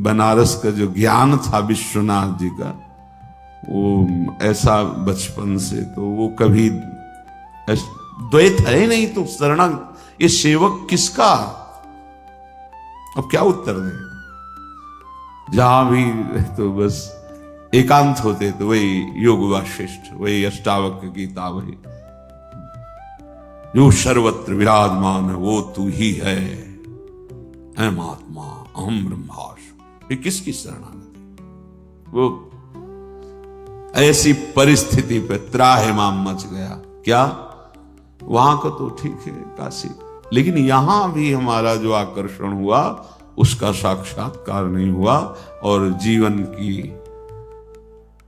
बनारस का जो ज्ञान था विश्वनाथ जी का, वो ऐसा बचपन से तो वो कभी द्वैत है नहीं, तो शरणागत ये सेवक किसका? अब क्या उत्तर दें? जहां भी तो बस एकांत होते तो वही योग वाशिष्ठ, वही अष्टावक्र गीता, वही जो सर्वत्र विराजमान है वो तू ही है, अहम आत्मा अहम ब्रह्मास्मि। ये किसकी शरणागति? वो ऐसी परिस्थिति पे त्राहिमाम मच गया। क्या वहां को तो ठीक है काशी, लेकिन यहां भी हमारा जो आकर्षण हुआ उसका साक्षात्कार नहीं हुआ, और जीवन की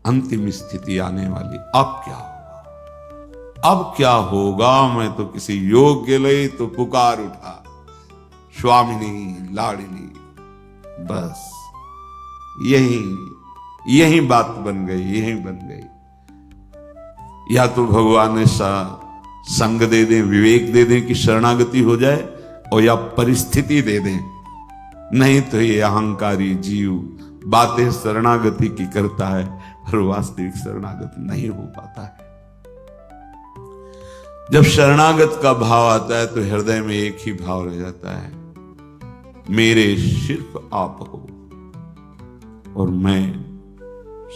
अंतिम स्थिति आने वाली। अब क्या होगा? अब क्या होगा? मैं तो किसी योग के लिए तो पुकार उठा, स्वामिनी लाडिनी, बस यही बात बन गई, यही बन गई। या तो भगवान ऐसा संग दे दें, विवेक दे दें कि शरणागति हो जाए, और या परिस्थिति दे दें, नहीं तो ये अहंकारी जीव बातें शरणागति की करता है पर वास्तविक शरणागति नहीं हो पाता है। जब शरणागत का भाव आता है तो हृदय में एक ही भाव रह जाता है, मेरे सिर्फ आप हो और मैं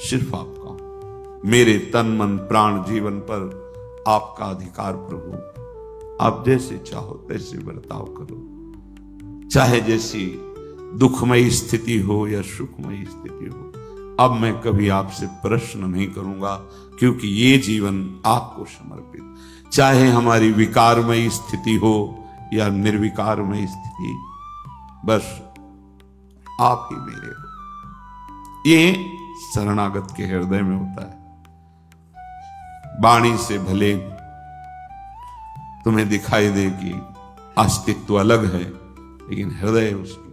सिर्फ आपका हूं। मेरे तन मन प्राण जीवन पर आपका अधिकार प्रभु। आप जैसे चाहो तैसे बर्ताव करो, चाहे जैसी दुखमयी स्थिति हो या सुखमयी स्थिति हो। अब मैं कभी आपसे प्रश्न नहीं करूंगा, क्योंकि ये जीवन आपको समर्पित। चाहे हमारी विकारमयी स्थिति हो या निर्विकारमयी स्थिति, बस आप ही मेरे हो। ये शरणागत के हृदय में होता है। वाणी से भले तुम्हें दिखाई दे कि अस्तित्व अलग है, लेकिन हृदय उसकी।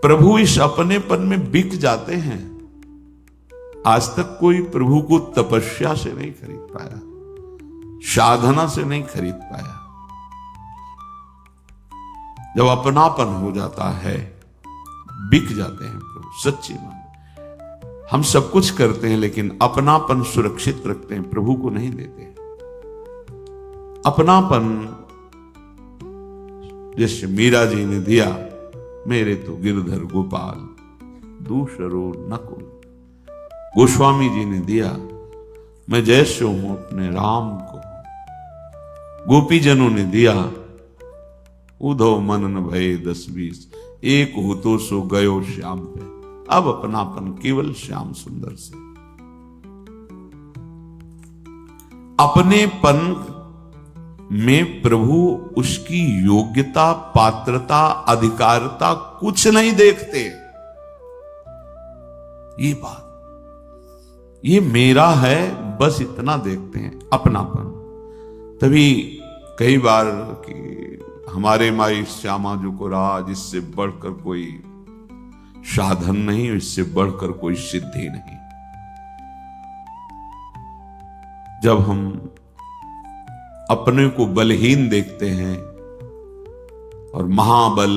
प्रभु इस अपनेपन में बिक जाते हैं। आज तक कोई प्रभु को तपस्या से नहीं खरीद पाया, साधना से नहीं खरीद पाया। जब अपनापन हो जाता है, बिक जाते हैं प्रभु। सच्ची मान, हम सब कुछ करते हैं लेकिन अपनापन सुरक्षित रखते हैं, प्रभु को नहीं देते। अपनापन जैसे मीरा जी ने दिया, मेरे तो गिरधर गोपाल दूसरो नकुल। गोस्वामी जी ने दिया, मैं जैसे हूं अपने राम को। गोपीजनों ने दिया, उधो मनन भय 10-20, एक हो तो सो गयो श्याम पे। अब अपनापन केवल श्याम सुंदर से। अपनेपन में प्रभु उसकी योग्यता, पात्रता, अधिकारता कुछ नहीं देखते। ये बात, ये मेरा है, बस इतना देखते हैं, अपनापन। तभी कई बार कि हमारे माई श्यामा जो को रहा, जिससे बढ़कर कोई साधन नहीं, इससे बढ़कर कोई सिद्धि नहीं। जब हम अपने को बलहीन देखते हैं और महाबल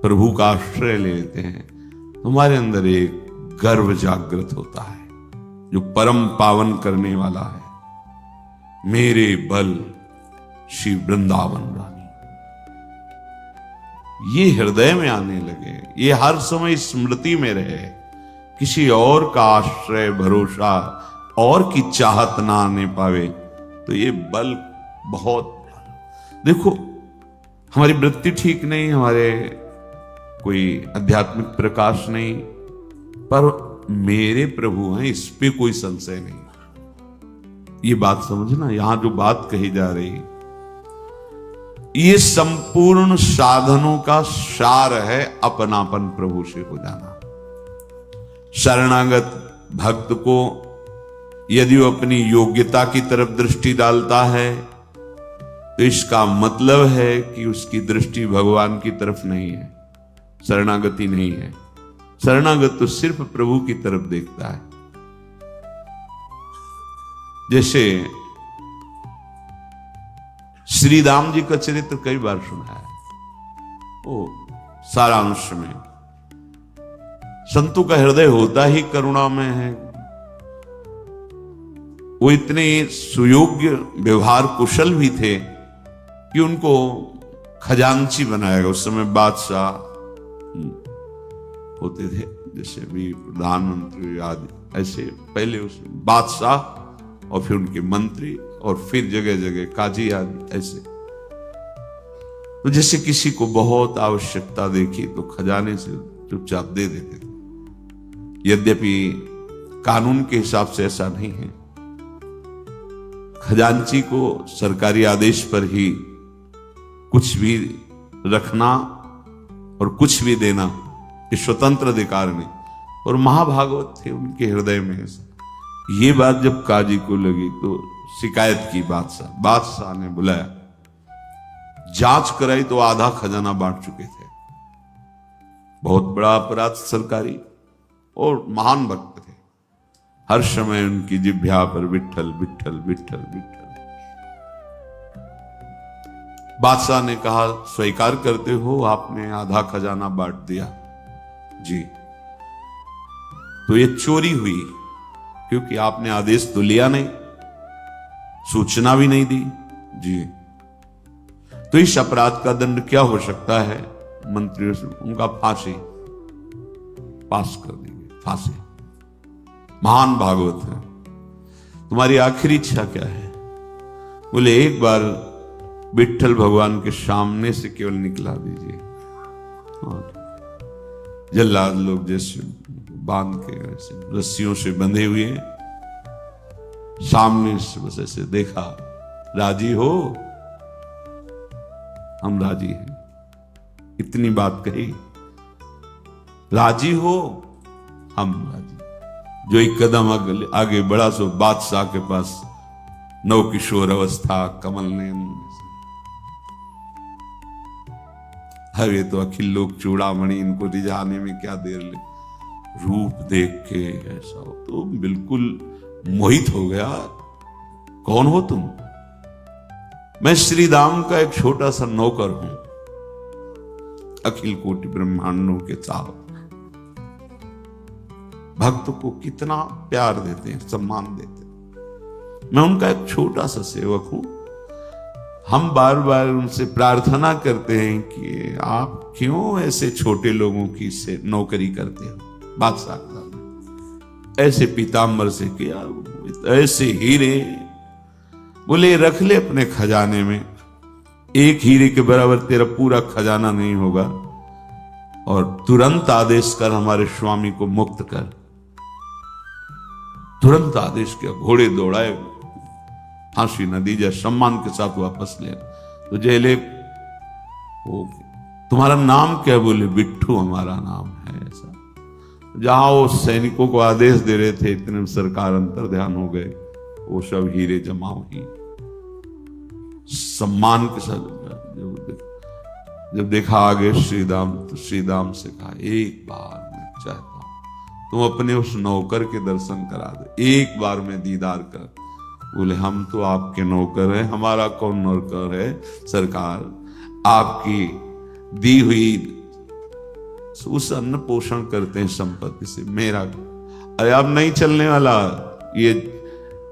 प्रभु का आश्रय ले लेते हैं, तो हमारे अंदर एक गर्व जागृत होता है जो परम पावन करने वाला है। मेरे बल श्री वृंदावन रानी, ये हृदय में आने लगे, ये हर समय स्मृति में रहे। किसी और का आश्रय, भरोसा और की चाहत ना आने पावे, तो ये बल बहुत। देखो, हमारी वृत्ति ठीक नहीं, हमारे कोई आध्यात्मिक प्रकाश नहीं, पर मेरे प्रभु हैं, इस पे कोई संशय नहीं। ये बात समझना, यहां जो बात कही जा रही, ये संपूर्ण साधनों का सार है, अपनापन प्रभु से हो जाना। शरणागत भक्त को यदि वो अपनी योग्यता की तरफ दृष्टि डालता है, तो इसका मतलब है कि उसकी दृष्टि भगवान की तरफ नहीं है, शरणागति नहीं है। शरणागत तो सिर्फ प्रभु की तरफ देखता है। जैसे श्री राम जी का चरित्र कई बार सुना है। वो सारांश में संतों का हृदय होता ही करुणा में है। वो इतने सुयोग्य व्यवहार कुशल भी थे कि उनको खजांची बनाया गया। उस समय बादशाह होते थे, जैसे भी प्रधानमंत्री आदि, ऐसे पहले उस बादशाह और फिर उनके मंत्री और फिर जगह जगह काजी आदि ऐसे। तो जैसे किसी को बहुत आवश्यकता देखी तो खजाने से चुपचाप दे देते थे। यद्यपि कानून के हिसाब से ऐसा नहीं है, खजांची को सरकारी आदेश पर ही कुछ भी रखना और कुछ भी देना ये स्वतंत्र अधिकार नहीं। और महाभागवत थे उनके हृदय में ऐसा। ये बात जब काजी को लगी तो शिकायत की बादशाह ने बुलाया, जांच कराई तो आधा खजाना बांट चुके थे। बहुत बड़ा अपराध सरकारी, और महान भक्त थे। हर समय उनकी जिह्वा पर विट्ठल विट्ठल विट्ठल विट्ठल। बादशाह ने कहा, स्वीकार करते हो आपने आधा खजाना बांट दिया? जी। तो ये चोरी हुई, क्योंकि आपने आदेश तो लिया नहीं, सूचना भी नहीं दी। जी। तो इस अपराध का दंड क्या हो सकता है? मंत्रियों से उनका फांसी पास कर देंगे, फांसी। महान भागवत है। तुम्हारी आखिरी इच्छा क्या है? बोले एक बार विट्ठल भगवान के सामने से केवल निकला दीजिए। जल्लाद लोग जैसे बांध के ऐसे रस्सियों से बंधे हुए हैं, सामने से बस ऐसे देखा, राजी हो? हम राजी हैं। इतनी बात कही, राजी हो? हम राजी। जो एक कदम आगे बढ़ा सो बादशाह के पास नव किशोर अवस्था, कमल नयन। हरे तो अखिल लोक चूड़ामणि, इनको रिझाने में क्या देर ले। रूप देख के ऐसा हो तो बिल्कुल मोहित हो गया। कौन हो तुम? मैं श्री राम का एक छोटा सा नौकर हूं, अखिल कोटि ब्रह्मांडों के चाहक। भक्त को कितना प्यार देते हैं, सम्मान देते हैं। मैं उनका एक छोटा सा सेवक हूं। हम बार बार उनसे प्रार्थना करते हैं कि आप क्यों ऐसे छोटे लोगों की से नौकरी करते हो? बादशाह का ऐसे पीताम्बर से किया, ऐसे हीरे। बोले रख ले अपने खजाने में, एक हीरे के बराबर तेरा पूरा खजाना नहीं होगा, और तुरंत आदेश कर हमारे स्वामी को मुक्त कर। तुरंत आदेश किया, घोड़े दौड़ाए, फांसी न दी जाए, सम्मान के साथ वापस ले। तो जेले तुम्हारा नाम क्या? बोले बिट्ठू हमारा नाम है। ऐसा जहां वो सैनिकों को आदेश दे रहे थे, इतने सरकार अंतर ध्यान हो गए, वो सब हीरे जमा हुई सम्मान के साथ। जब देखा आगे श्रीराम, तो श्रीराम से कहा, एक बार मैं चाहता हूं तुम अपने उस नौकर के दर्शन करा दो, एक बार में दीदार कर। बोले हम तो आपके नौकर हैं, हमारा कौन नौकर है सरकार? आपकी दी हुई उस अन्न पोषण करते हैं संपत्ति से, मेरा। अरे अब नहीं चलने वाला ये,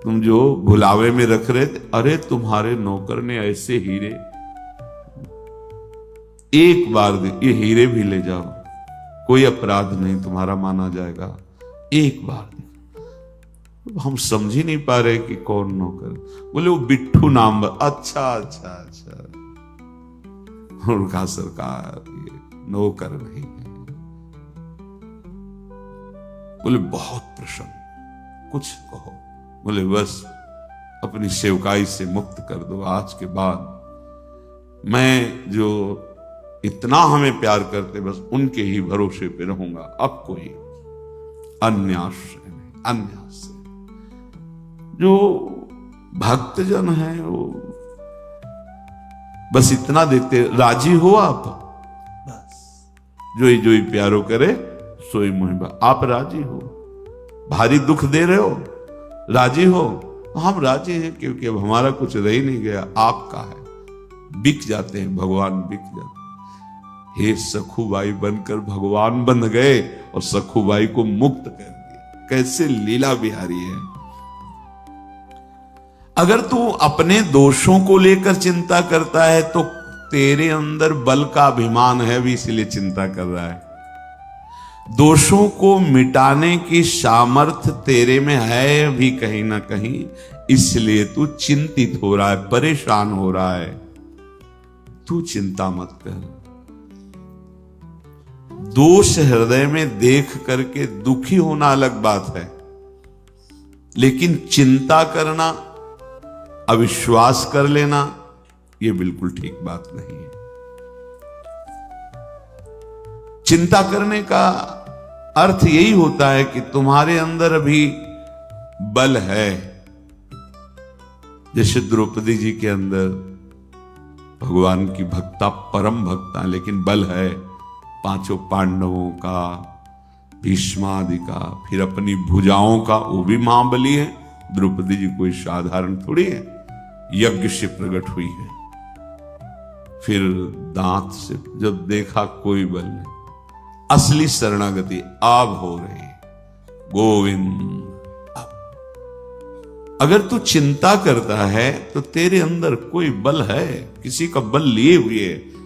तुम जो भुलावे में रख रहे थे। अरे तुम्हारे नौकर ने ऐसे हीरे, एक बार दे, ये हीरे भी ले जाओ, कोई अपराध नहीं तुम्हारा माना जाएगा, एक बार दे। हम समझ ही नहीं पा रहे कि कौन नौकर। बोले वो बिट्ठू नाम। अच्छा अच्छा अच्छा, उनका सरकार ये नौकर नहीं है। बोले बहुत प्रसन्न, कुछ कहो। बोले बस अपनी सेवकाई से मुक्त कर दो, आज के बाद मैं जो इतना हमें प्यार करते बस उनके ही भरोसे पे रहूंगा, अब कोई अन्य आश्रय नहीं, अन्य आश्रय। जो भक्तजन है वो बस इतना देते, राजी हो आप? बस जो ही प्यारो करे सोई मुहिबा। आप राजी हो? भारी दुख दे रहे हो, राजी हो? हम राजी हैं, क्योंकि अब हमारा कुछ रह ही नहीं गया, आपका है। बिक जाते हैं भगवान, बिक जाते हैं। हे सखुबाई बनकर भगवान बन गए और सखुबाई को मुक्त कर दिया। कैसे लीला बिहारी है। अगर तू अपने दोषों को लेकर चिंता करता है तो तेरे अंदर बल का अभिमान है भी, इसलिए चिंता कर रहा है। दोषों को मिटाने की सामर्थ्य तेरे में है भी कहीं ना कहीं, इसलिए तू चिंतित हो रहा है, परेशान हो रहा है। तू चिंता मत कर। दोष हृदय में देख करके दुखी होना अलग बात है, लेकिन चिंता करना, अविश्वास कर लेना, यह बिल्कुल ठीक बात नहीं है। चिंता करने का अर्थ यही होता है कि तुम्हारे अंदर अभी बल है। जैसे द्रौपदी जी के अंदर भगवान की भक्ता, परम भक्ता, लेकिन बल है। पांचों पांडवों का, भीष्मादि का, फिर अपनी भुजाओं का, वो भी महाबली है। द्रौपदी जी कोई साधारण थोड़ी है, यज्ञ से प्रकट हुई है। फिर दांत से जब देखा कोई बल नहीं, असली शरणागति अब हो रही। गोविंद, अगर तू चिंता करता है तो तेरे अंदर कोई बल है, किसी का बल लिए हुए है।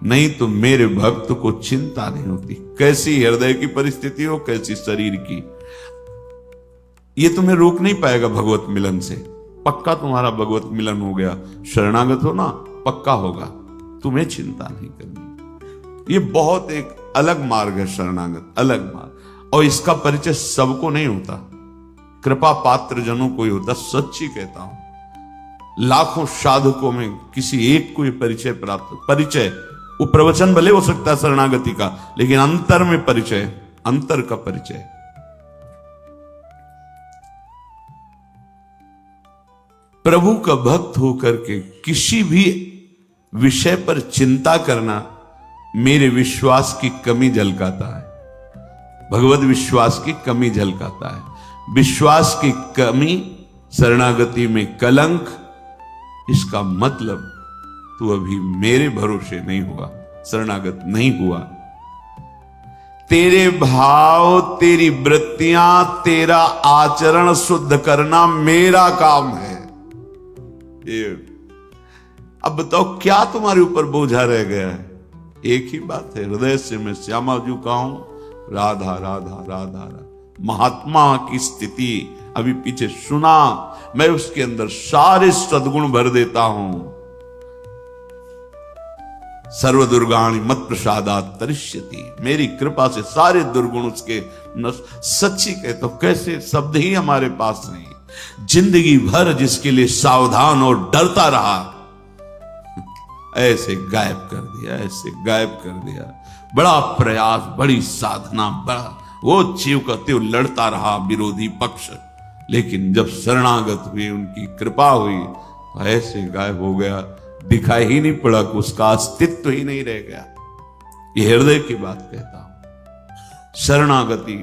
नहीं तो मेरे भक्त को चिंता नहीं होती। कैसी हृदय की परिस्थिति हो, कैसी शरीर की, ये तुम्हें रोक नहीं पाएगा भगवत मिलन से। पक्का तुम्हारा भगवत मिलन हो गया, शरणागत हो ना, पक्का होगा। तुम्हें चिंता नहीं करनी। ये बहुत एक अलग मार्ग है शरणागत, अलग मार्ग। और इसका परिचय सबको नहीं होता, कृपा पात्र जनों को ही होता। सच्ची कहता हूं, लाखों साधकों में किसी एक को ये परिचय प्राप्त, परिचय, वो प्रवचन भले हो सकता है शरणागति का, लेकिन अंतर में परिचय, अंतर का परिचय। प्रभु का भक्त होकर के किसी भी विषय पर चिंता करना मेरे विश्वास की कमी झलकाता है, भगवत विश्वास की कमी झलकाता है। विश्वास की कमी शरणागति में कलंक। इसका मतलब तू अभी मेरे भरोसे नहीं हुआ, शरणागत नहीं हुआ। तेरे भाव, तेरी वृत्तियां, तेरा आचरण शुद्ध करना मेरा काम है। ये अब बताओ क्या तुम्हारे ऊपर बोझा रह गया है? एक ही बात है, हृदय से मैं श्यामा जी का हूं, राधा राधा राधा राधा। महात्मा की स्थिति अभी पीछे सुना, मैं उसके अंदर सारे सद्गुण भर देता हूं। सर्व दुर्गाणि मत प्रसादात् तरिष्यति, मेरी कृपा से सारे दुर्गुण उसके सच्ची कहता हूं। कैसे शब्द ही हमारे पास नहीं। जिंदगी भर जिसके लिए सावधान और डरता रहा, ऐसे गायब कर दिया, ऐसे गायब कर दिया। बड़ा प्रयास, बड़ी साधना, बड़ा वो जीव कहते लड़ता रहा विरोधी पक्ष, लेकिन जब शरणागत हुई, उनकी कृपा हुई, तो ऐसे गायब हो गया, दिखाई ही नहीं पड़ा, उसका अस्तित्व ही नहीं रह गया। ये हृदय की बात कहता हूं। शरणागति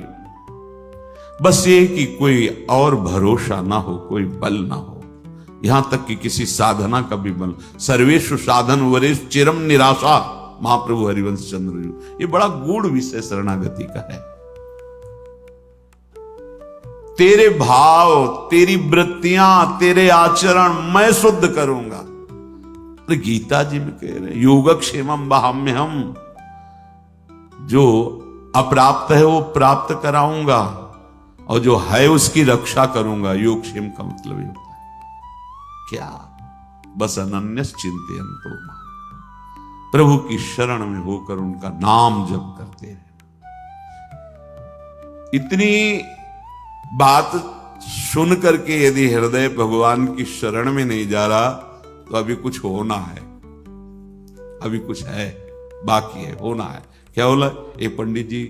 बस ये कि कोई और भरोसा ना हो, कोई बल ना हो, यहां तक कि किसी साधना का भी बल। सर्वेषु साधन वरेश चिरम निराशा, महाप्रभु हरिवंश चंद्र जी। ये बड़ा गूढ़ विषय शरणागति का है। तेरे भाव, तेरी वृत्तियां, तेरे आचरण मैं शुद्ध करूंगा। गीता जी में कह रहे योगक्षेमम वहाम्यहम, जो अप्राप्त है वो प्राप्त कराऊंगा, और जो है उसकी रक्षा करूंगा। योगक्षेम का मतलब ये होता है क्या? बस अनन्यस चिंतयन्तो मां, प्रभु की शरण में होकर उनका नाम जप करते हैं। इतनी बात सुन करके यदि हृदय भगवान की शरण में नहीं जा रहा, तो अभी कुछ होना है, अभी कुछ है, बाकी है, होना है। क्या बोला? एक पंडित जी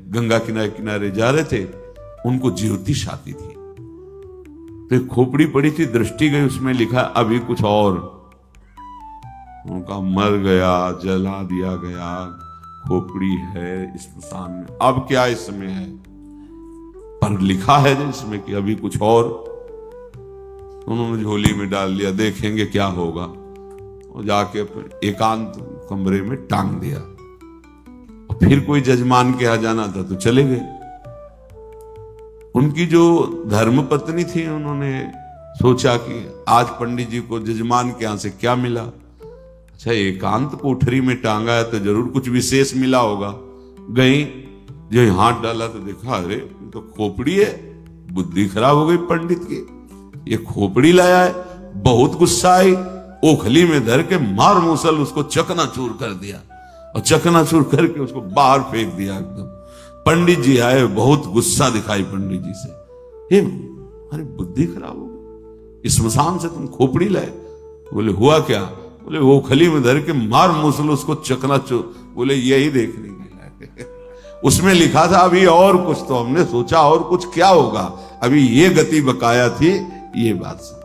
गंगा किनारे किनारे जा रहे थे, उनको ज्योतिष आती थी, तो खोपड़ी पड़ी थी, दृष्टि गई, उसमें लिखा अभी कुछ और। उनका मर गया, जला दिया गया, खोपड़ी है स्मशान में, अब क्या इसमें है? पर लिखा है जिसमें कि अभी कुछ और। उन्होंने झोली में डाल लिया, देखेंगे क्या होगा। और जाके अपने एकांत कमरे में टांग दिया। और फिर कोई जजमान के यहाँ जाना था तो चले गए। उनकी जो धर्मपत्नी थी, उन्होंने सोचा कि आज पंडित जी को जजमान के यहाँ से क्या मिला। अच्छा, एकांत कोठरी में टांगा है तो जरूर कुछ विशेष मिला होगा। गई, जो हाथ डाला तो देखा, अरे तो खोपड़ी है। बुद्धि खराब हो गई पंडित की, ये खोपड़ी लाया है। बहुत गुस्सा आई, ओखली में धर के मार मूसल उसको चकनाचूर कर दिया और चकनाचूर करके उसको बाहर फेंक दिया एकदम। पंडित जी आए, बहुत गुस्सा दिखाई पंडित जी से। हे, अरे बुद्धि खराब हो गई, स्मशान से तुम खोपड़ी लाए। बोले हुआ क्या? बोले ओखली में धर के मार मूसल उसको चकनाचूर। बोले यही देखने के लाए। उसमें लिखा था अभी और कुछ, तो हमने सोचा और कुछ क्या होगा, अभी ये गति बकाया थी, ये बात सुन।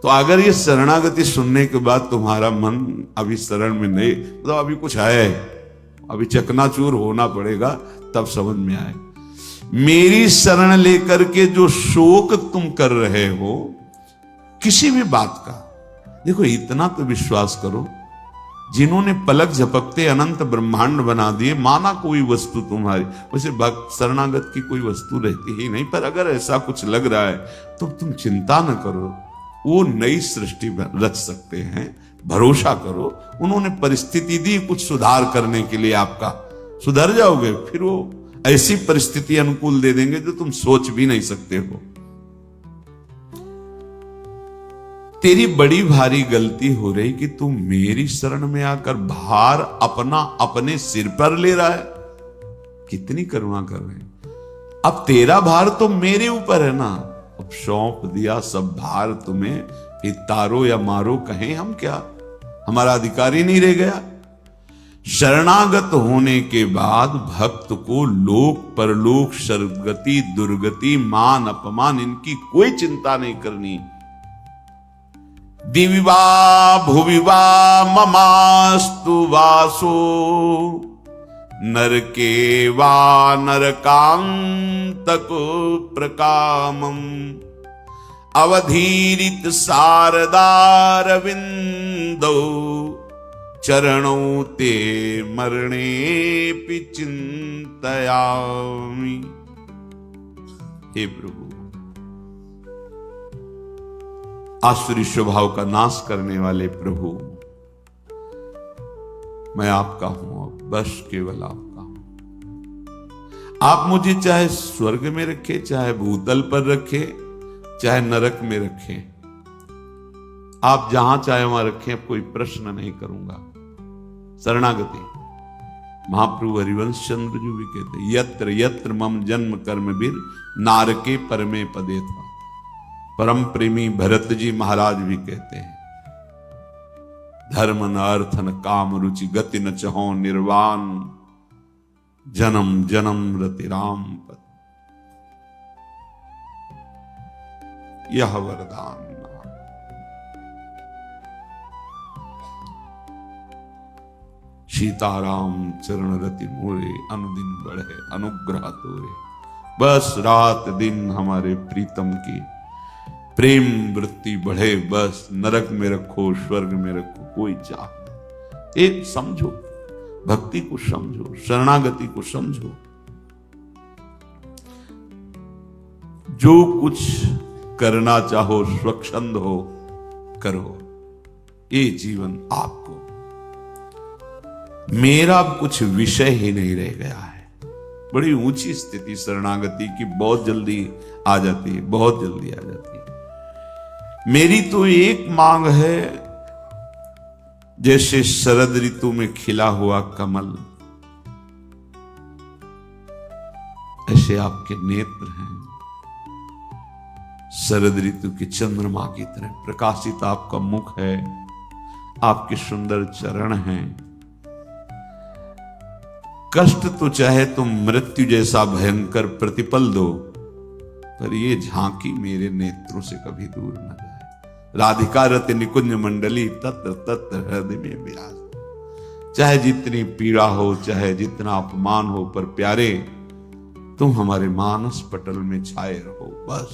तो अगर ये शरणागति सुनने के बाद तुम्हारा मन अभी शरण में नहीं, तो अभी कुछ है, अभी चकनाचूर होना पड़ेगा, तब समझ में आए। मेरी शरण लेकर के जो शोक तुम कर रहे हो किसी भी बात का, देखो इतना तो विश्वास करो, जिन्होंने पलक झपकते अनंत ब्रह्मांड बना दिए, माना कोई वस्तु तुम्हारी, वैसे भक्त शरणागत की कोई वस्तु रहती ही नहीं, पर अगर ऐसा कुछ लग रहा है तो तुम चिंता न करो, वो नई सृष्टि रच सकते हैं, भरोसा करो। उन्होंने परिस्थिति दी कुछ सुधार करने के लिए, आपका सुधर जाओगे, फिर वो ऐसी परिस्थिति अनुकूल दे देंगे जो तुम सोच भी नहीं सकते हो। तेरी बड़ी भारी गलती हो रही कि तू मेरी शरण में आकर भार अपना अपने सिर पर ले रहा है। कितनी करुणा कर रहे हैं। अब तेरा भार तो मेरे ऊपर है ना, अब सौंप दिया सब भार तुम्हें, फिर तारो या मारो कहें हम क्या, हमारा अधिकार ही नहीं रह गया। शरणागत होने के बाद भक्त को लोक परलोक सदगति दुर्गति मान अपमान इनकी कोई चिंता नहीं करनी। दिविवा भुविवा ममास्तु वासो नरके वा नरकांतक प्रकामम अवधीरित शारदार विंदो चरणों ते मरणे पि चिंतयामि। हे प्रभु, आसुरी स्वभाव का नाश करने वाले प्रभु, मैं आपका हूं, बस केवल आपका हूं। आप मुझे चाहे स्वर्ग में रखे, चाहे भूतल पर रखे, चाहे नरक में रखे, आप जहां चाहे वहां रखें, अब कोई प्रश्न नहीं करूंगा। शरणागति महाप्रभु हरिवंश चंद्र जी भी कहते, यत्र यत्र मम जन्म कर्म बीर नारके परमे पदे था। परम प्रेमी भरत जी महाराज भी कहते हैं, धर्म न अर्थ न काम रुचि गति न चहो निर्वाण जन्म जन्म रति राम पद। यह वरदान सीताराम चरण रति मोरे अनुदिन बढ़े अनुग्रह तोरे। बस रात दिन हमारे प्रीतम की प्रेम वृत्ति बढ़े, बस नरक में रखो स्वर्ग में रखो कोई चाह नहीं। एक समझो, भक्ति को समझो, शरणागति को समझो। जो कुछ करना चाहो स्वच्छंद हो करो, ये जीवन आपको, मेरा कुछ विषय ही नहीं रह गया है। बड़ी ऊंची स्थिति शरणागति की बहुत जल्दी आ जाती है, बहुत जल्दी आ जाती है। मेरी तो एक मांग है, जैसे शरद ऋतु में खिला हुआ कमल, ऐसे आपके नेत्र हैं शरद ऋतु के चंद्रमा की तरह प्रकाशित। आपका मुख है, आपके सुंदर चरण हैं। कष्ट तो चाहे तुम मृत्यु जैसा भयंकर प्रतिपल दो, पर ये झांकी मेरे नेत्रों से कभी दूर न जाए। राधिका रति निकुंज मंडली तत्र तत्र हृदय में विराज। चाहे जितनी पीड़ा हो, चाहे जितना अपमान हो, पर प्यारे तुम हमारे मानस पटल में छाए रहो। बस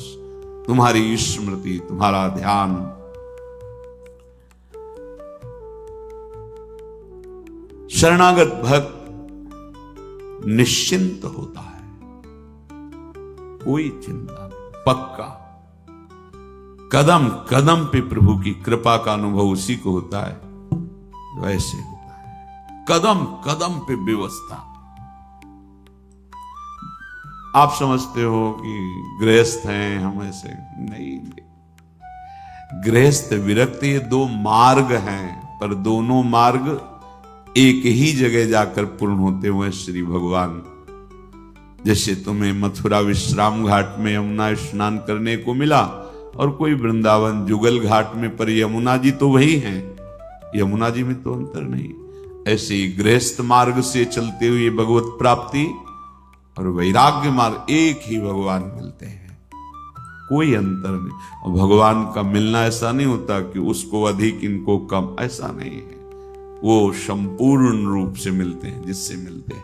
तुम्हारी स्मृति, तुम्हारा ध्यान। शरणागत भक्त निश्चिंत होता है, कोई चिंता नहीं, पक्का कदम कदम पे प्रभु की कृपा का अनुभव उसी को होता है जो ऐसे होता है, कदम कदम पे व्यवस्था। आप समझते हो कि गृहस्थ हैं हम, ऐसे नहीं। गृहस्थ विरक्त ये दो मार्ग हैं, पर दोनों मार्ग एक ही जगह जाकर पूर्ण होते हुए श्री भगवान। जैसे तुम्हें मथुरा विश्राम घाट में यमुना स्नान करने को मिला और कोई वृंदावन जुगल घाट में, पर यमुना जी तो वही हैं, यमुना जी में तो अंतर नहीं। ऐसे ही गृहस्थ मार्ग से चलते हुए भगवत प्राप्ति और वैराग्य मार्ग एक ही भगवान मिलते हैं, कोई अंतर नहीं। और भगवान का मिलना ऐसा नहीं होता कि उसको अधिक इनको कम, ऐसा नहीं है। वो संपूर्ण रूप से मिलते हैं, जिससे मिलते हैं।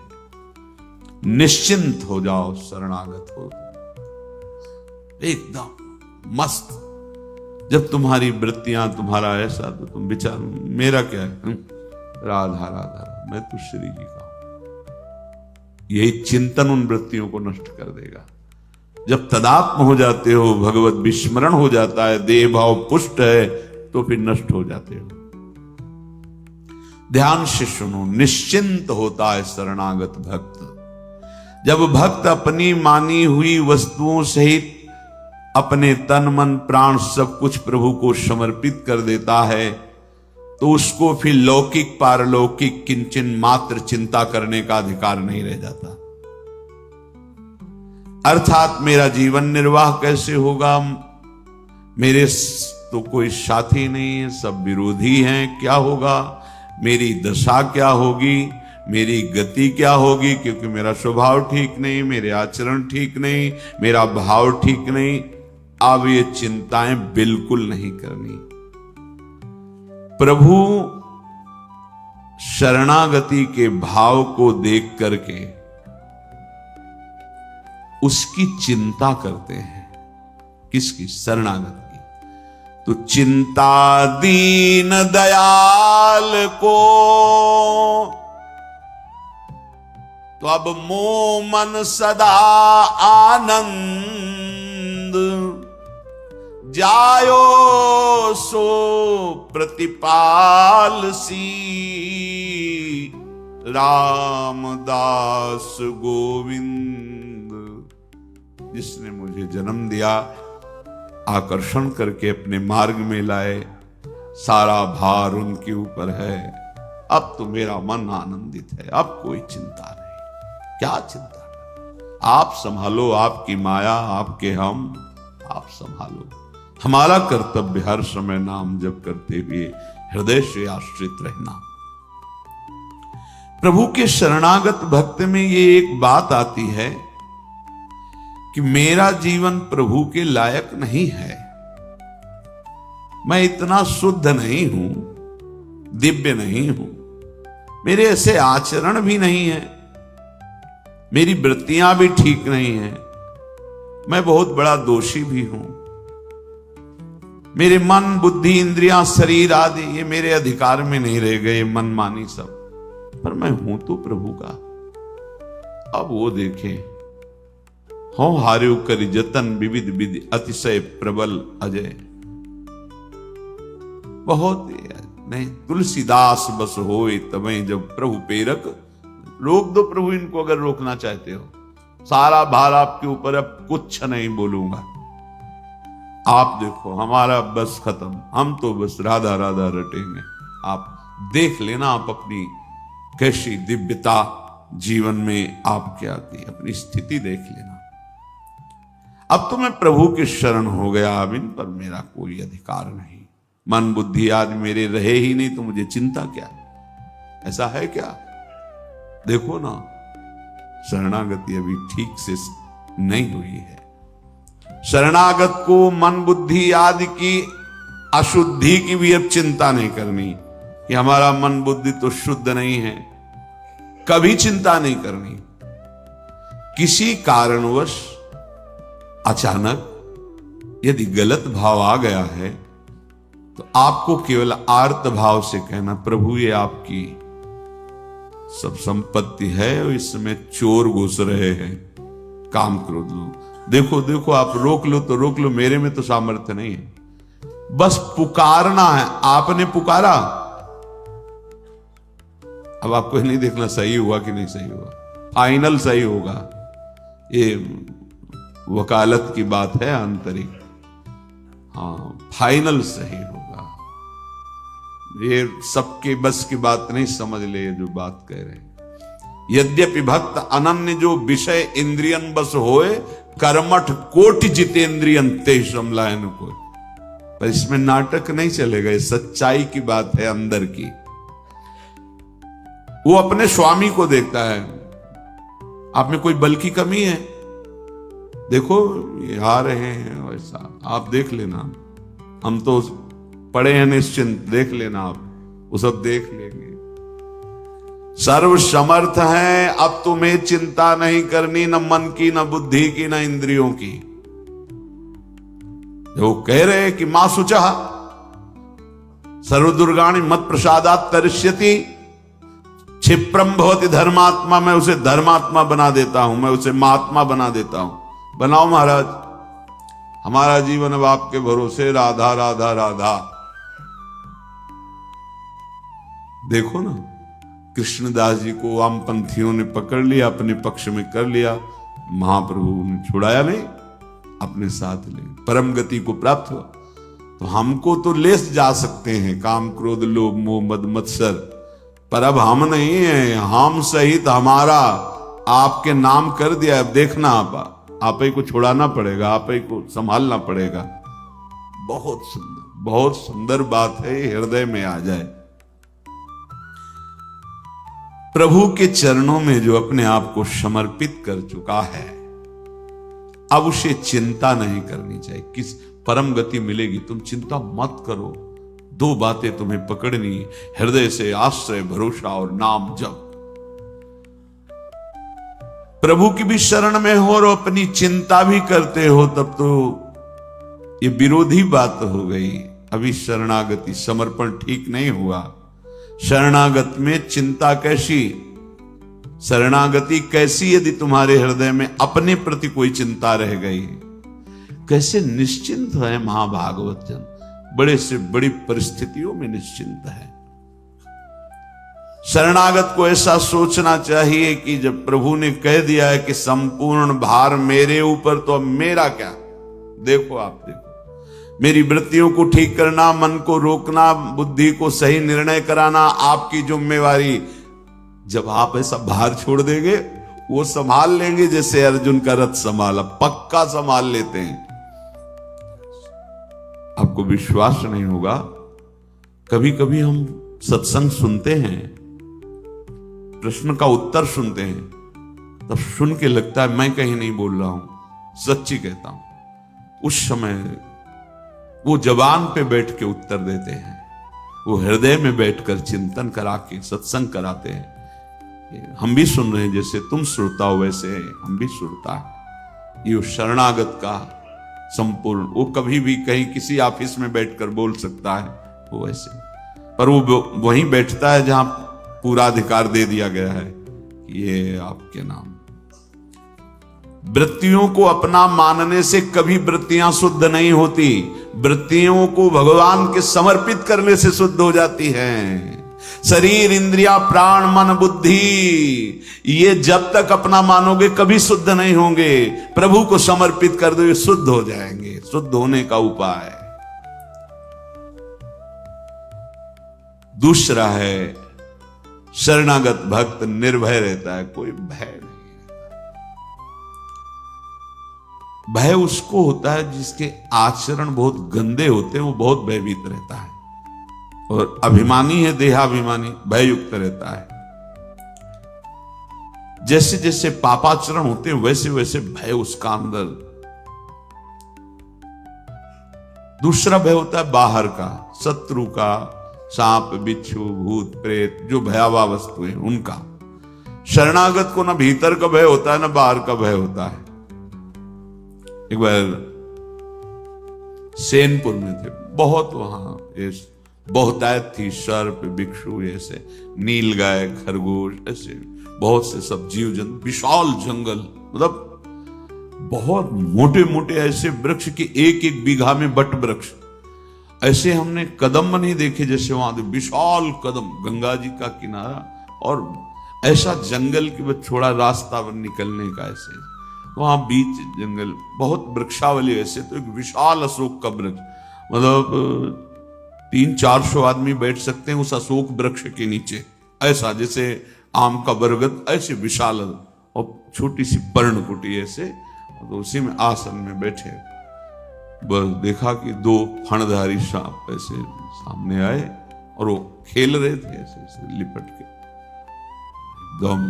निश्चिंत हो जाओ, शरणागत हो एकदम मस्त। जब तुम्हारी वृत्तियां तुम्हारा ऐसा, तो तुम विचार मेरा क्या है, राधा राधा, मैं तो श्री जी का हूं। यही चिंतन उन वृत्तियों को नष्ट कर देगा। जब तदात्म हो जाते हो, भगवत विस्मरण हो जाता है, देह भाव पुष्ट है, तो फिर नष्ट हो जाते हो। ध्यान से सुनो, निश्चिंत होता है शरणागत भक्त। जब भक्त अपनी मानी हुई वस्तुओं सहित अपने तन मन प्राण सब कुछ प्रभु को समर्पित कर देता है, तो उसको फिर लौकिक पारलौकिक किंचन मात्र चिंता करने का अधिकार नहीं रह जाता। अर्थात मेरा जीवन निर्वाह कैसे होगा, मेरे तो कोई साथी नहीं है, सब विरोधी हैं, क्या होगा, मेरी दशा क्या होगी, मेरी गति क्या होगी, क्योंकि मेरा स्वभाव ठीक नहीं, मेरे आचरण ठीक नहीं, मेरा भाव ठीक नहीं। अब ये चिंताएं बिल्कुल नहीं करनी। प्रभु शरणागति के भाव को देख करके उसकी चिंता करते हैं। किसकी? शरणागत की। तो चिंता दीन दयाल को, तो अब मोह मन सदा आनंद, जायो सो प्रतिपाल सी, रामदास गोविंद। जिसने मुझे जन्म दिया, आकर्षण करके अपने मार्ग में लाए, सारा भार उनके ऊपर है। अब तो मेरा मन आनंदित है, अब कोई चिंता नहीं। क्या चिंता? आप संभालो, आपकी माया, आपके हम, आप संभालो। हमारा कर्तव्य हर समय नाम जप करते हुए हृदय से आश्रित रहना। प्रभु के शरणागत भक्त में ये एक बात आती है कि मेरा जीवन प्रभु के लायक नहीं है, मैं इतना शुद्ध नहीं हूं, दिव्य नहीं हूं, मेरे ऐसे आचरण भी नहीं है, मेरी वृत्तियां भी ठीक नहीं है, मैं बहुत बड़ा दोषी भी हूं, मेरे मन बुद्धि इंद्रियां शरीर आदि ये मेरे अधिकार में नहीं रह गए, मन मानी सब, पर मैं हूं तो प्रभु का। अब वो देखे, हो हार्यो करि जतन विविध विधि, अतिशय प्रबल अजय। बहुत नहीं, तुलसीदास बस होए तबे जब प्रभु प्रेरक। रोक दो प्रभु इनको, अगर रोकना चाहते हो। सारा भार आपके ऊपर, अब कुछ नहीं बोलूंगा। आप देखो, हमारा बस खत्म, हम तो बस राधा राधा रटेंगे। आप देख लेना, आप अपनी कैसी दिव्यता जीवन में आपके आती है, अपनी स्थिति देख लेना। अब तो मैं प्रभु के शरण हो गया, अब इन पर मेरा कोई अधिकार नहीं। मन बुद्धि आज मेरे रहे ही नहीं, तो मुझे चिंता क्या? ऐसा है क्या? देखो ना, शरणागति अभी ठीक से नहीं हुई है। शरणागत को मन बुद्धि आदि की अशुद्धि की भी अब चिंता नहीं करनी कि हमारा मन बुद्धि तो शुद्ध नहीं है, कभी चिंता नहीं करनी। किसी कारणवश अचानक यदि गलत भाव आ गया है, तो आपको केवल आर्त भाव से कहना, प्रभु ये आपकी सब संपत्ति है और इसमें चोर घुस रहे हैं, काम क्रोध लोग। देखो देखो, आप रोक लो तो रोक लो, मेरे में तो सामर्थ्य नहीं है। बस पुकारना है, आपने पुकारा। अब आपको नहीं देखना सही हुआ कि नहीं सही हुआ, फाइनल सही होगा। ये वकालत की बात है आंतरिक, हाँ फाइनल सही होगा। ये सबके बस की बात नहीं, समझ ले ये जो बात कह रहे हैं। यद्यपि भक्त अनन्य जो विषय इंद्रियन बस होए, कर्मठ कोटि जितेंद्रियन ते समलायन को। पर इसमें नाटक नहीं चलेगा, ये सच्चाई की बात है अंदर की। वो अपने स्वामी को देखता है। आप में कोई बल की कमी है, देखो ये आ रहे हैं, वैसा आप देख लेना। हम तो पड़े हैं निश्चिंत, देख लेना आप, वो सब देख लेंगे। सर्व समर्थ है, अब तुम्हें चिंता नहीं करनी, न मन की, न बुद्धि की, न इंद्रियों की। जो कह रहे हैं कि मां शुचा सर्वदुर्गाणि मत प्रसादात तरिष्यति, क्षिप्रम भवति धर्मात्मा, मैं उसे धर्मात्मा बना देता हूं, मैं उसे महात्मा बना देता हूं। बनाओ महाराज, हमारा जीवन अब आपके भरोसे, राधा राधा राधा। देखो ना, कृष्णदास जी को वामपंथियों ने पकड़ लिया, अपने पक्ष में कर लिया, महाप्रभु ने छुड़ाया नहीं, अपने साथ ले परम गति को प्राप्त हुआ। तो हमको तो ले जा सकते हैं काम क्रोध लोभ मोह मद मत्सर, पर अब हम नहीं है, हम सहित हमारा आपके नाम कर दिया। अब देखना आप ही को छुड़ाना पड़ेगा, आप ही को संभालना पड़ेगा। बहुत सुंदर बात है, हृदय में आ जाए। प्रभु के चरणों में जो अपने आप को समर्पित कर चुका है, अब उसे चिंता नहीं करनी चाहिए। किस परम गति मिलेगी, तुम चिंता मत करो। दो बातें तुम्हें पकड़नी, हृदय से आश्रय भरोसा और नाम जप। प्रभु की भी शरण में हो और अपनी चिंता भी करते हो, तब तो ये विरोधी बात हो गई। अभी शरणागति समर्पण ठीक नहीं हुआ। शरणागत में चिंता कैसी, शरणागति कैसी यदि तुम्हारे हृदय में अपने प्रति कोई चिंता रह गई। कैसे निश्चिंत है महाभागवत जन, बड़े से बड़ी परिस्थितियों में निश्चिंत है। शरणागत को ऐसा सोचना चाहिए कि जब प्रभु ने कह दिया है कि संपूर्ण भार मेरे ऊपर, तो अब मेरा क्या। देखो आप देखो, मेरी वृत्तियों को ठीक करना, मन को रोकना, बुद्धि को सही निर्णय कराना आपकी जिम्मेवारी। जब आप ऐसा भार छोड़ देंगे, वो संभाल लेंगे, जैसे अर्जुन का रथ संभाला, पक्का संभाल लेते हैं। आपको विश्वास नहीं होगा, कभी कभी हम सत्संग सुनते हैं, प्रश्न का उत्तर सुनते हैं, तब सुन के लगता है मैं कहीं नहीं बोल रहा हूं, सच्ची कहता हूं। उस समय वो जबान पे बैठ के उत्तर देते हैं, वो हृदय में बैठकर चिंतन करा के सत्संग कराते हैं। हम भी सुन रहे हैं, जैसे तुम श्रोता हो वैसे हम भी श्रोता है। ये शरणागत का संपूर्ण, वो कभी भी कहीं किसी ऑफिस में बैठकर बोल सकता है, वो ऐसे, पर वो वहीं बैठता है जहां पूरा अधिकार दे दिया गया है कि ये आपके नाम। वृत्तियों को अपना मानने से कभी वृत्तियां शुद्ध नहीं होती, वृत्तियों को भगवान के समर्पित करने से शुद्ध हो जाती हैं। शरीर इंद्रिया प्राण मन बुद्धि, ये जब तक अपना मानोगे कभी शुद्ध नहीं होंगे। प्रभु को समर्पित कर दो, ये शुद्ध हो जाएंगे। शुद्ध होने का उपाय दूसरा है, शरणागत भक्त निर्भय रहता है, कोई भय नहीं। भय उसको होता है जिसके आचरण बहुत गंदे होते हैं, वो बहुत भयभीत रहता है। और अभिमानी है, देहाभिमानी, भययुक्त रहता है। जैसे जैसे पापाचरण होते हैं वैसे वैसे भय उसका अंदर। दूसरा भय होता है बाहर का, शत्रु का, सांप बिच्छू भूत प्रेत, जो भयावह वस्तुएं उनका। शरणागत को ना भीतर का भय होता है ना बाहर का भय होता है। एक बार सेनपुर में थे, बहुत वहां बहुतायत थी, सर्प, भिक्षु, ऐसे नील गाय, खरगोश, ऐसे बहुत से सब जीव जंतु, विशाल जंगल, मतलब बहुत मोटे मोटे ऐसे वृक्ष के एक एक बीघा में बट वृक्ष। ऐसे हमने कदम नहीं देखे जैसे वहां विशाल कदम, गंगा जी का किनारा, और ऐसा जंगल कि बस थोड़ा रास्ता निकलने का, ऐसे वहां बीच जंगल, बहुत वृक्षावली। ऐसे तो एक विशाल अशोक का वृक्ष, मतलब 300-400 आदमी बैठ सकते हैं उस अशोक वृक्ष के नीचे, ऐसा जैसे आम का बरगद, ऐसे विशाल, और छोटी सी पर्णकुटी ऐसे, तो उसी में आसन में बैठे। बस देखा कि 2 फणधारी सांप ऐसे सामने आए और वो खेल रहे थे ऐसे ऐसे लिपट के। एकदम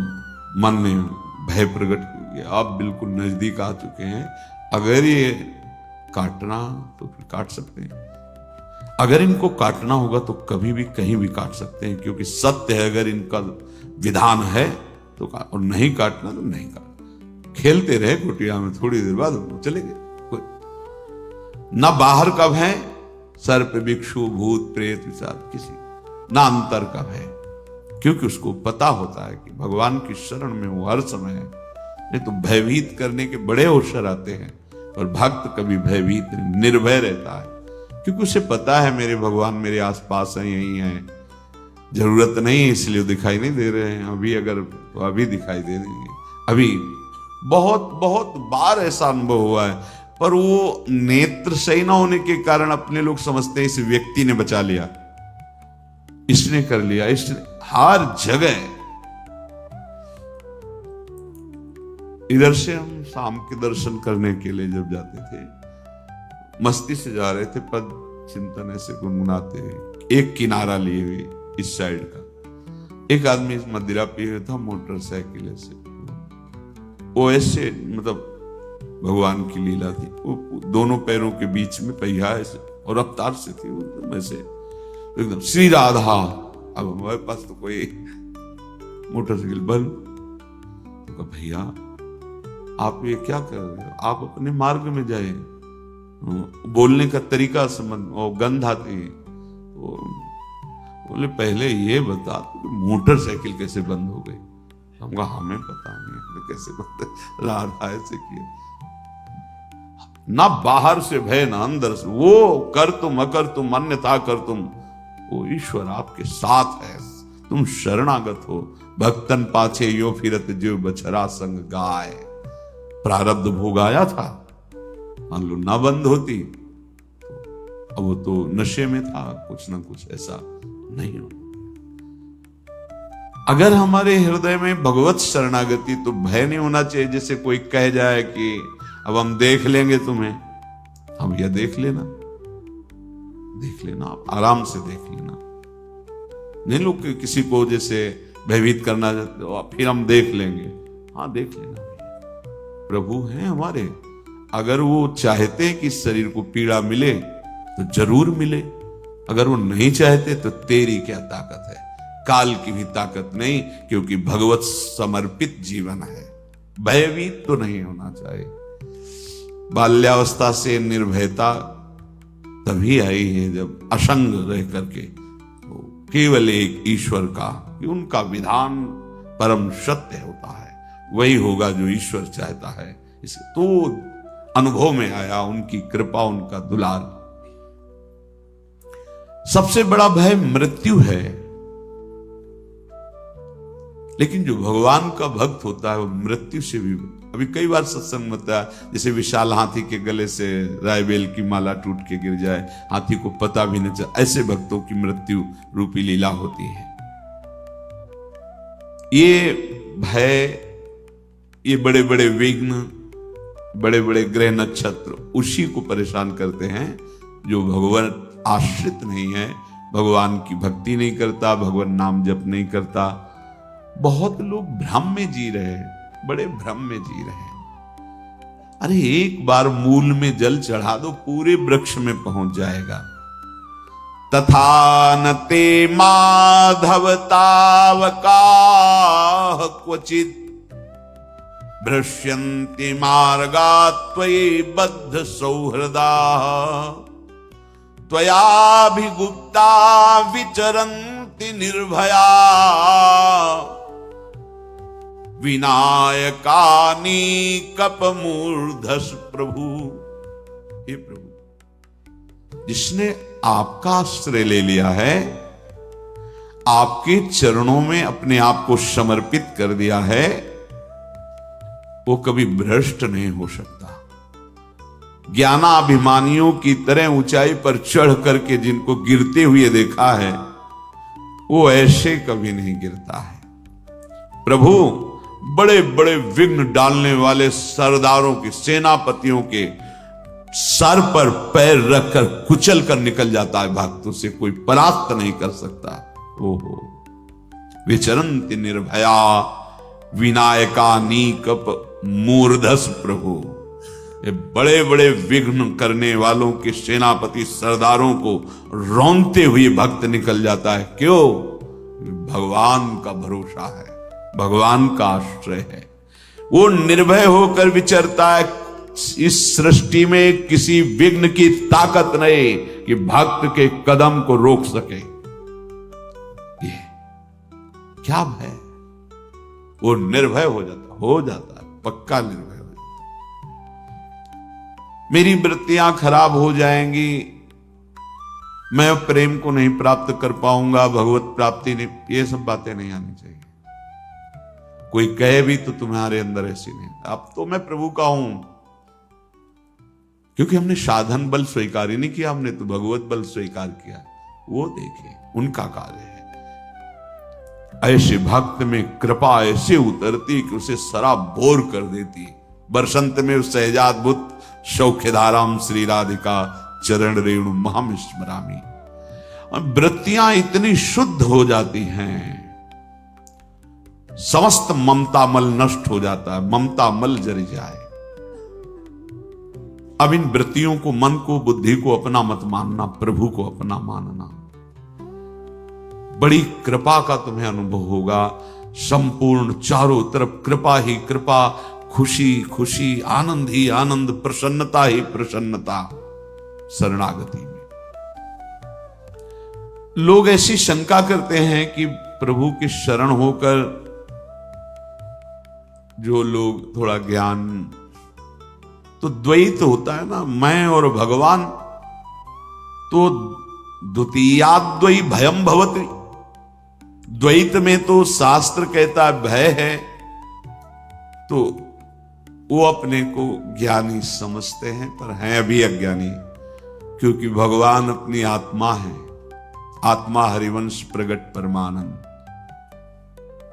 मन में भय प्रकट हो गया, आप बिल्कुल नजदीक आ चुके हैं, अगर ये काटना तो फिर काट सकते हैं, अगर इनको काटना होगा तो कभी भी कहीं भी काट सकते हैं, क्योंकि सत्य है, अगर इनका विधान है तो और नहीं काटना तो नहीं काटना। खेलते रहे कुटिया में, थोड़ी देर बाद चले गए। ना बाहर का भय, सर्प, भिक्षु, भूत, प्रेत, विषाद, किसी ना अंतर का भय, क्योंकि उसको पता होता है कि भगवान की शरण में वो हर समय है। नहीं तो भयभीत करने के बड़े अवसर आते हैं, और भक्त कभी भयभीत निर्भय रहता है, क्योंकि उसे पता है मेरे भगवान मेरे आसपास हैं, यही हैं, जरूरत नहीं है इसलिए दिखाई नहीं दे रहे हैं। अभी अगर तो अभी दिखाई दे रहे हैं, अभी बहुत बहुत बार ऐसा अनुभव हुआ है, पर वो नेत्र सही ना होने के कारण अपने लोग समझते हैं इस व्यक्ति ने बचा लिया, इसने कर लिया, इसने। हर जगह इधर से हम शाम के दर्शन करने के लिए जब जाते थे, मस्ती से जा रहे थे, पद चिंतन ऐसे गुनगुनाते हुए, एक किनारा लिए हुए इस साइड का, एक आदमी मदिरा पिए हुए था मोटरसाइकिल से, वो ऐसे, मतलब भगवान की लीला थी, वो दोनों पैरों के बीच में पहिया ऐसे, और रफ्तार से थी वो ऐसे, एकदम श्री राधा। अब हमारे पास तो कोई मोटरसाइकिल बल, तो भैया आप ये क्या कर रहे हो, आप अपने मार्ग में जाए, बोलने का तरीका समझ, और गंध आती है, तो बोले पहले ये बता तो मोटरसाइकिल कैसे बंद हो गई। हम कहा हमें पता नहीं कैसे बंद, राधा ऐसे किए। ना बाहर से भय ना अंदर से, वो कर तुम अकर तुम अन्यथा कर तुम, वो ईश्वर आपके साथ है, तुम शरणागत हो। भक्तन पाछे यो फिरत जो बछरा संग गाय, प्रारब्ध भोग आया था, मान लो ना बंद होती तो अब वो तो नशे में था, कुछ ना कुछ ऐसा नहीं हो। अगर हमारे हृदय में भगवत शरणागति, तो भय नहीं होना चाहिए जैसे कोई कह जाए कि अब हम देख लेंगे तुम्हें। हम यह देख लेना, देख लेना, आप आराम से देख लेना, नहीं लोग किसी को जैसे भयभीत करना चाहते हो, फिर हम देख लेंगे। हाँ देख लेना, प्रभु हैं हमारे, अगर वो चाहते कि शरीर को पीड़ा मिले तो जरूर मिले, अगर वो नहीं चाहते तो तेरी क्या ताकत है, काल की भी ताकत नहीं, क्योंकि भगवत समर्पित जीवन है। भयभीत तो नहीं होना चाहिए। बाल्यावस्था से निर्भयता तभी आई है जब असंग रह करके तो केवल एक ईश्वर का, कि उनका विधान परम सत्य होता है, वही होगा जो ईश्वर चाहता है। इसे तो अनुभव में आया उनकी कृपा, उनका दुलार। सबसे बड़ा भय मृत्यु है, लेकिन जो भगवान का भक्त होता है वो मृत्यु से भी, अभी कई बार सत्संग में होता है, जैसे विशाल हाथी के गले से रायबेल की माला टूट के गिर जाए, हाथी को पता भी न चले, ऐसे भक्तों की मृत्यु रूपी लीला होती है। ये भय, ये बड़े बड़े विघ्न, बड़े बड़े ग्रह नक्षत्र उसी को परेशान करते हैं जो भगवान आश्रित नहीं है, भगवान की भक्ति नहीं करता, भगवान नाम जप नहीं करता। बहुत लोग भ्रम में जी रहे हैं, बड़े भ्रम में जी रहे हैं। अरे एक बार मूल में जल चढ़ा दो, पूरे वृक्ष में पहुंच जाएगा। तथा न ते माधव तावका क्वचित भ्रश्यन्ति मार्गा त्वयि बद्ध सौहृदा, त्वयाभिगुप्ता विचरन्ति निर्भया विनायकानी कपमूर्धस प्रभु। हे प्रभु, जिसने आपका आश्रय ले लिया है, आपके चरणों में अपने आप को समर्पित कर दिया है, वो कभी भ्रष्ट नहीं हो सकता। ज्ञानाभिमानियों की तरह ऊंचाई पर चढ़ करके जिनको गिरते हुए देखा है, वो ऐसे कभी नहीं गिरता है। प्रभु बड़े बड़े विघ्न डालने वाले सरदारों के, सेनापतियों के सर पर पैर रखकर कुचल कर निकल जाता है भक्तों से, कोई परास्त नहीं कर सकता। ओहो, विचरन्ति निर्भया विनायका नीकप मूर्धस प्रभु। ये बड़े बड़े विघ्न करने वालों के सेनापति सरदारों को रौंदते हुए भक्त निकल जाता है। क्यों? भगवान का भरोसा है, भगवान का आश्रय है। वो निर्भय होकर विचरता है। इस सृष्टि में किसी विघ्न की ताकत नहीं कि भक्त के कदम को रोक सके। ये क्या भय? वो निर्भय हो जाता है, पक्का निर्भय हो जाता। मेरी वृत्तियां खराब हो जाएंगी, मैं प्रेम को नहीं प्राप्त कर पाऊंगा, भगवत प्राप्ति नहीं, ये सब बातें नहीं आनी चाहिए। कोई कहे भी तो तुम्हारे अंदर ऐसी नहीं, अब तो मैं प्रभु का हूं, क्योंकि हमने साधन बल स्वीकार ही नहीं किया, हमने तो भगवत बल स्वीकार किया। वो देखे, उनका कार्य है। ऐसे भक्त में कृपा ऐसे उतरती कि उसे सराबोर कर देती। बरसंत में उस सहजाद्भुत सौख्यधाराम श्री राधिका चरण रेणु महाम स्मरामी। वृत्तियां इतनी शुद्ध हो जाती हैं, समस्त ममता मल नष्ट हो जाता है, ममता मल जर जाए। अब इन वृत्तियों को, मन को, बुद्धि को अपना मत मानना, प्रभु को अपना मानना। बड़ी कृपा का तुम्हें अनुभव होगा। संपूर्ण चारों तरफ कृपा ही कृपा, खुशी खुशी, आनंद ही आनंद, प्रसन्नता ही प्रसन्नता शरणागति में। लोग ऐसी शंका करते हैं कि प्रभु की शरण होकर जो लोग थोड़ा ज्ञान, तो द्वैत होता है ना, मैं और भगवान, तो द्वितीयाद्वै भयम भवति। द्वैत में तो शास्त्र कहता है भय है, तो वो अपने को ज्ञानी समझते हैं, पर हैं अभी अज्ञानी, क्योंकि भगवान अपनी आत्मा है। आत्मा हरिवंश प्रगट परमानंद,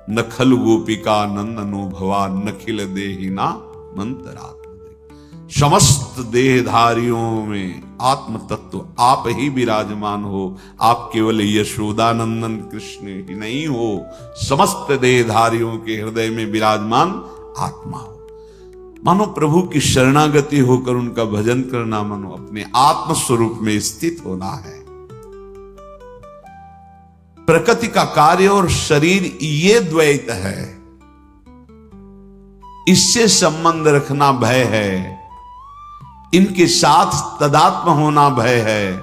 नखल गोपिका नंदनो भवा नखिल देहिना मंतरात्म। समस्त देहधारियों में आत्म तत्व आप ही विराजमान हो। आप केवल यशोदानंदन कृष्ण ही नहीं हो, समस्त देहधारियों के हृदय में विराजमान आत्मा हो। मानो प्रभु की शरणागति होकर उनका भजन करना, मानो अपने आत्म स्वरूप में स्थित होना है। प्रकृति का कार्य और शरीर ये द्वैत है, इससे संबंध रखना भय है, इनके साथ तदात्म होना भय है,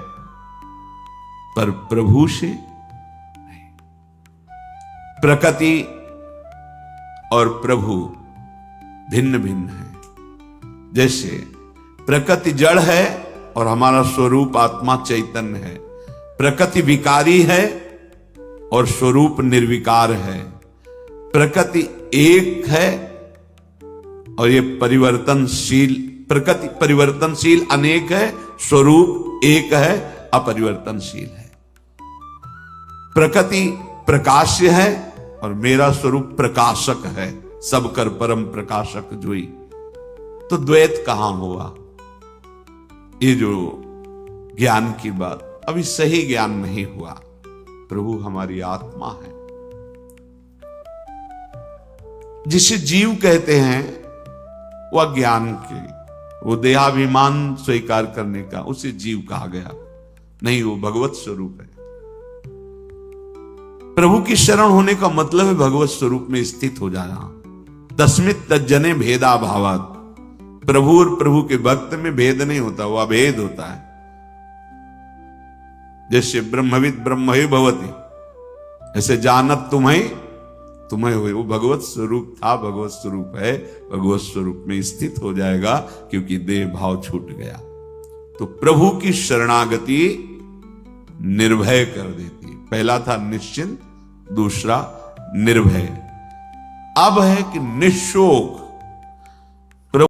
पर प्रभु से नहीं। प्रकृति और प्रभु भिन्न भिन्न है। जैसे प्रकृति जड़ है और हमारा स्वरूप आत्मा चैतन्य है। प्रकृति विकारी है और स्वरूप निर्विकार है। प्रकृति एक है और ये परिवर्तनशील, प्रकृति परिवर्तनशील अनेक है, स्वरूप एक है, अपरिवर्तनशील है। प्रकृति प्रकाश्य है और मेरा स्वरूप प्रकाशक है, सब कर परम प्रकाशक जोई। तो द्वैत कहां हुआ? ये जो ज्ञान की बात, अभी सही ज्ञान नहीं हुआ। प्रभु हमारी आत्मा है, जिसे जीव कहते हैं, वह ज्ञान के, वो देहाभिमान स्वीकार करने का, उसे जीव कहा गया नहीं, वो भगवत स्वरूप है। प्रभु की शरण होने का मतलब है भगवत स्वरूप में स्थित हो जाना। तस्मित् तज्जने भेदा भावात्। प्रभु और प्रभु के भक्त में भेद नहीं होता, वो अभेद होता है। जैसे ब्रह्मविद ब्रह्म ही भवति, ऐसे जानत तुम्हें हुए। वो भगवत स्वरूप था, भगवत स्वरूप है, भगवत स्वरूप में स्थित हो जाएगा, क्योंकि देह भाव छूट गया। तो प्रभु की शरणागति निर्भय कर देती है। पहला था निश्चिंत, दूसरा निर्भय। अब है कि निशोक,